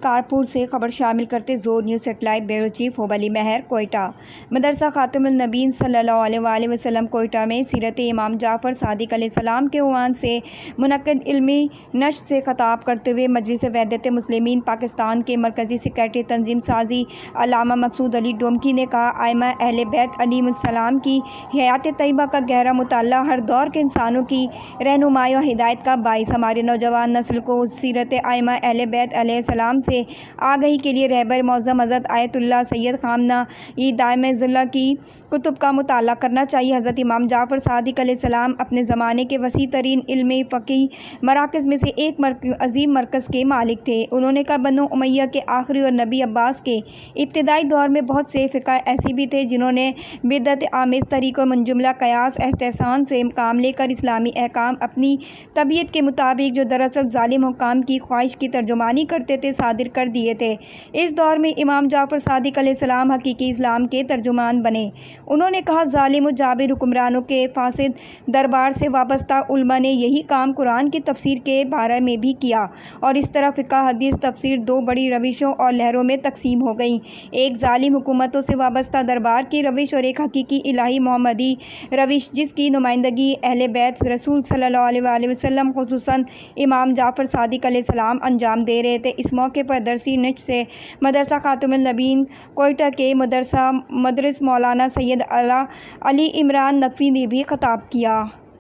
کارپور سے خبر شامل کرتے زور نیوز سیٹلائٹ بیورو چیف ہوب علی مہر کوئٹہ۔ مدرسہ خاتم النبیین صلی اللہ علیہ وآلہ وسلم کوئٹہ میں سیرت امام جعفر صادق علیہ السلام کے عنوان سے منعقد علمی نشست سے خطاب کرتے ہوئے مجلس وحدت مسلمین پاکستان کے مرکزی سیکریٹری تنظیم سازی علامہ مقصود علی ڈومکی نے کہا، ائمہ اہل بیت علیہم السلام کی حیات طیبہ کا گہرا مطالعہ ہر دور کے انسانوں کی رہنمائی اور ہدایت کا باعث ہمارے نوجوان نسل کو سیرت ائمہ اہل بیت علیہ السلام سے آگہی کے لیے رہبر معظم حضرت آیت اللہ سید خامنہ ای دائمہ ظلہ کی کتب کا مطالعہ کرنا چاہیے۔ حضرت امام جعفر صادق علیہ السلام اپنے زمانے کے وسیع ترین علمی فقہی مراکز میں سے ایک عظیم مرکز کے مالک تھے۔ انہوں نے کہا، بنو امیہ کے آخری اور نبی عباس کے ابتدائی دور میں بہت سے فقہ ایسے بھی تھے جنہوں نے بدعت آمیز طریقوں من جملہ قیاس استحسان سے کام لے کر اسلامی احکام اپنی طبیعت کے مطابق، جو دراصل ظالم حکام کی خواہش کی ترجمانی کرتے تھے، صادر کر دیے تھے۔ اس دور میں امام جعفر صادق علیہ السلام حقیقی اسلام کے ترجمان بنے۔ انہوں نے کہا، ظالم و جابر حکمرانوں کے فاسد دربار سے وابستہ علماء نے یہی کام قرآن کی تفسیر کے بارے میں بھی کیا، اور اس طرح فقہ حدیث تفسیر دو بڑی روشوں اور لہروں میں تقسیم ہو گئی، ایک ظالم حکومتوں سے وابستہ دربار کی روش اور ایک حقیقی الہی محمدی روش جس کی نمائندگی اہل بیت رسول صلی اللہ علیہ وآلہ وسلم خصوصاً امام جعفر صادق علیہ السلام انجام دے رہے تھے۔ اس موقع پر درسی نشست سے مدرسہ خاتم النبیین کوئٹہ کے مدرس مولانا سید علی عمران نقوی نے بھی خطاب کیا۔